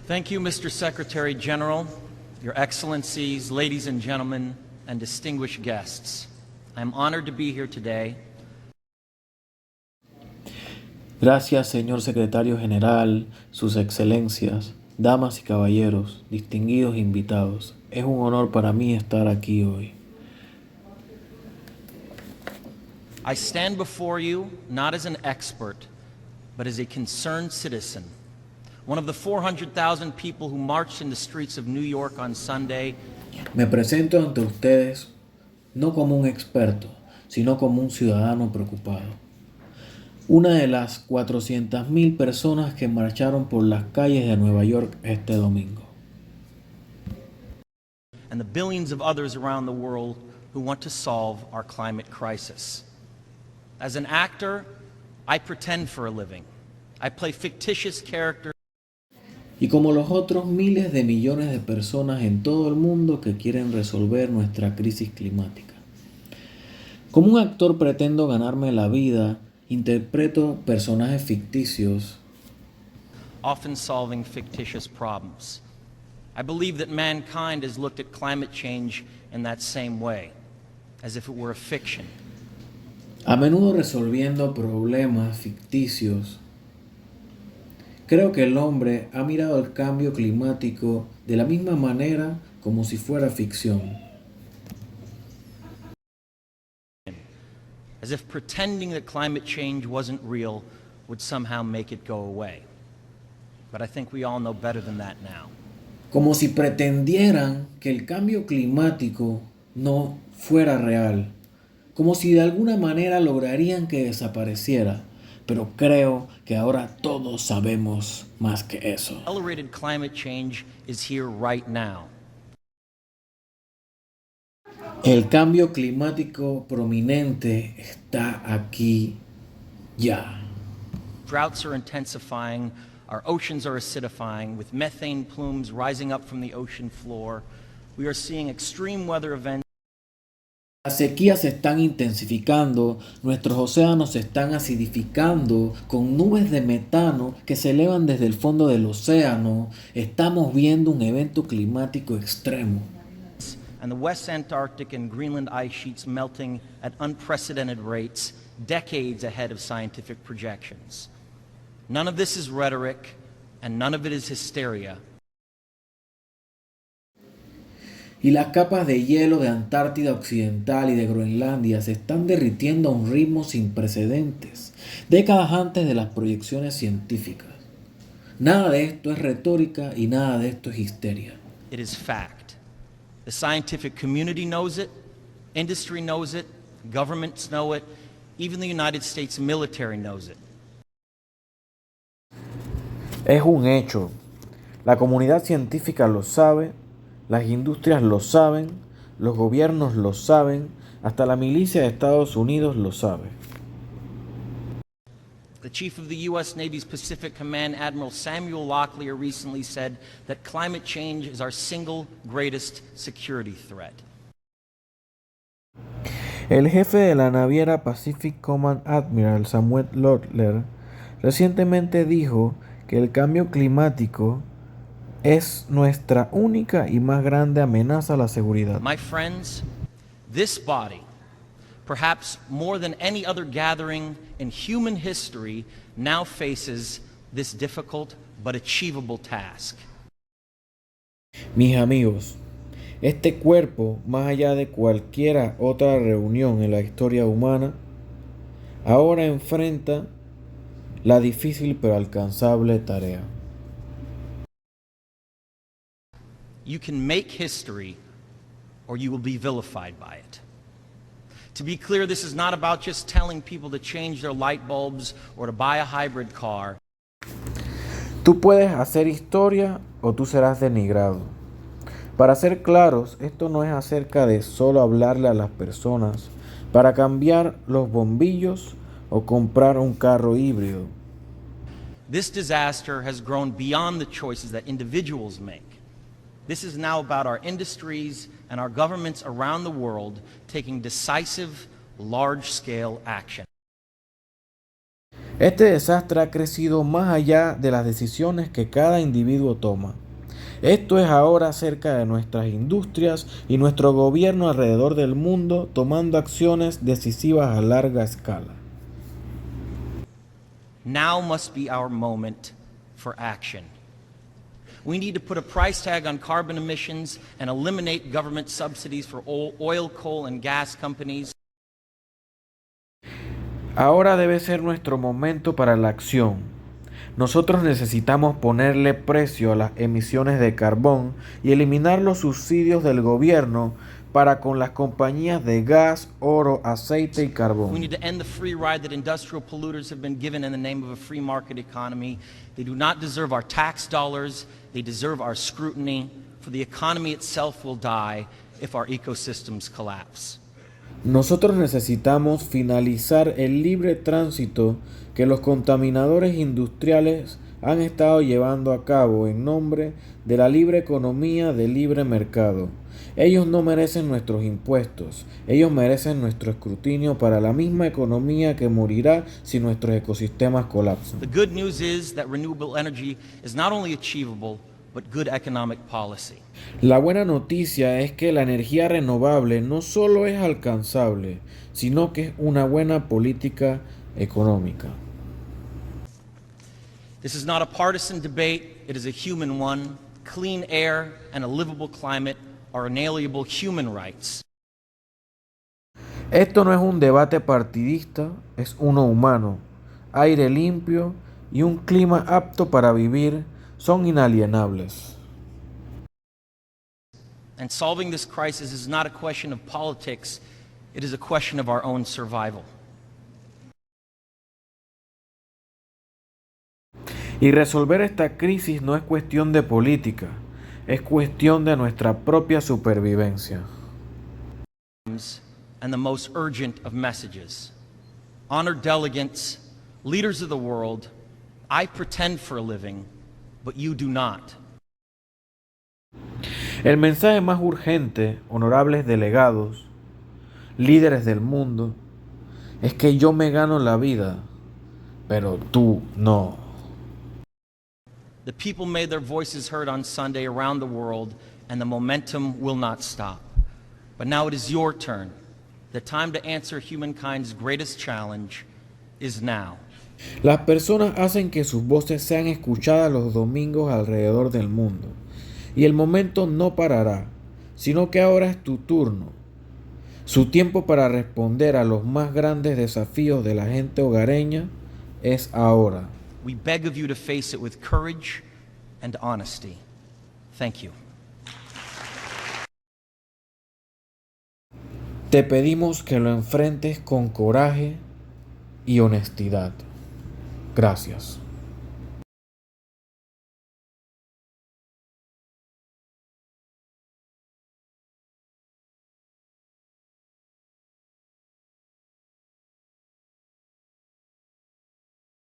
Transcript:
Thank you, Mr. Secretary General, Your Excellencies, ladies and gentlemen, and distinguished guests. I am honored to be here today. Gracias, señor Secretario General, Sus Excelencias, damas y caballeros, distinguidos invitados. Es un honor para mí estar aquí hoy. I stand before you not as an expert, but as a concerned citizen. One of the 400,000 people who marched in the streets of New York on Sunday. Me presento ante ustedes no como un experto, sino como un ciudadano preocupado. Una de las 400,000 personas que marcharon por las calles de Nueva York este domingo. And the billions of others around the world who want to solve our climate crisis. As an actor, I pretend for a living. I play fictitious characters. Y como los otros miles de millones de personas en todo el mundo que quieren resolver nuestra crisis climática. Como un actor pretendo ganarme la vida, interpreto personajes ficticios, Often solving fictitious problems. I believe that mankind has looked at climate change in that same way, as if it were a fiction. a menudo resolviendo problemas ficticios. Creo que el hombre ha mirado el cambio climático de la misma manera como si fuera ficción. As if pretending that climate change wasn't real would somehow make it go away. But I think we all know better than that now. Como si pretendieran que el cambio climático no fuera real. Como si de alguna manera lograrían que desapareciera. Pero creo que ahora todos sabemos más que eso. Accelerated climate change is here right now. El cambio climático prominente está aquí ya. Droughts are intensifying, our oceans are acidifying, with methane plumes rising up from the ocean floor. We are seeing extreme weather events. Las sequías se están intensificando, nuestros océanos se están acidificando con nubes de metano que se elevan desde el fondo del océano. Estamos viendo un evento climático extremo. And the West Antarctic and Greenland ice sheets melting at unprecedented rates, decades ahead of scientific projections. None of this is rhetoric, and none of it is hysteria. Y las capas de hielo de Antártida Occidental y de Groenlandia se están derritiendo a un ritmo sin precedentes, décadas antes de las proyecciones científicas. Nada de esto es retórica y nada de esto es histeria. It is fact. The scientific community knows it, industry knows it, governments know it, even the United States military knows it. Es un hecho. La comunidad científica lo sabe, las industrias lo saben, los gobiernos lo saben, hasta la milicia de Estados Unidos lo sabe. The chief of the U.S. Navy's Pacific Command, Admiral Samuel Locklear, recently said that climate change is our single greatest security threat. El jefe de la naviera Pacific Command, Admiral Samuel Locklear, recientemente dijo que el cambio climático es nuestra única y más grande amenaza a la seguridad. My friends, this body, perhaps more than any other gathering in human history, now faces this difficult but achievable task. Mis amigos, este cuerpo, más allá de cualquier otra reunión en la historia humana, ahora enfrenta la difícil pero alcanzable tarea. You can make history, or you will be vilified by it. To be clear, this is not about just telling people to change their light bulbs or to buy a hybrid car. Tú puedes hacer historia o tú serás denigrado. Para ser claros, esto no es acerca de solo hablarle a las personas para cambiar los bombillos o comprar un carro híbrido. This disaster has grown beyond the choices that individuals make. This is now about our industries and our governments around the world taking decisive, large-scale action. Este desastre ha crecido más allá de las decisiones que cada individuo toma. Esto es ahora acerca de nuestras industrias y nuestro gobierno alrededor del mundo tomando acciones decisivas a larga escala. Now must be our moment for action. We need to put a price tag on carbon emissions and eliminate government subsidies for oil, coal, and gas companies. Ahora debe ser nuestro momento para la acción. Nosotros necesitamos ponerle precio a las emisiones de carbón y eliminar los subsidios del gobierno para con las compañías de gas, oro, aceite y We carbón. need to end the free ride that industrial polluters have been given in the name of a free market economy. They do not deserve our tax dollars. They deserve our scrutiny, for the economy itself will die if our ecosystems collapse. Nosotros necesitamos finalizar el libre tránsito que los contaminadores industriales han estado llevando a cabo en nombre de la libre economía del libre mercado. Ellos no merecen nuestros impuestos, ellos merecen nuestro escrutinio para la misma economía que morirá si nuestros ecosistemas colapsan. The good news is that renewable energy is not only achievable, but good economic policy. La buena noticia es que la energía renovable no solo es alcanzable, sino que es una buena política económica. This is not a partisan debate, it is a human one. Clean air and a livable climate are inalienable human rights. Esto no es un debate partidista, es uno humano. Aire limpio y un clima apto para vivir son inalienables. And solving this crisis is not a question of politics, it is a question of our own survival. Y resolver esta crisis no es cuestión de política, es cuestión de nuestra propia supervivencia. And the most urgent of messages. Honored delegates, leaders of the world, I pretend for a living, but you do not. El mensaje más urgente, honorables delegados, líderes del mundo, es que yo me gano la vida, pero tú no. The people made their voices heard on Sunday around the world, and the momentum will not stop. But now it is your turn. The time to answer humankind's greatest challenge is now. Las personas hacen que sus voces sean escuchadas los domingos alrededor del mundo. Y el momento no parará, sino que ahora es tu turno. Su tiempo para responder a los más grandes desafíos de la gente hogareña es ahora. We beg of you to face it with courage and honesty. Thank you. Te pedimos que lo enfrentes con coraje y honestidad. Gracias.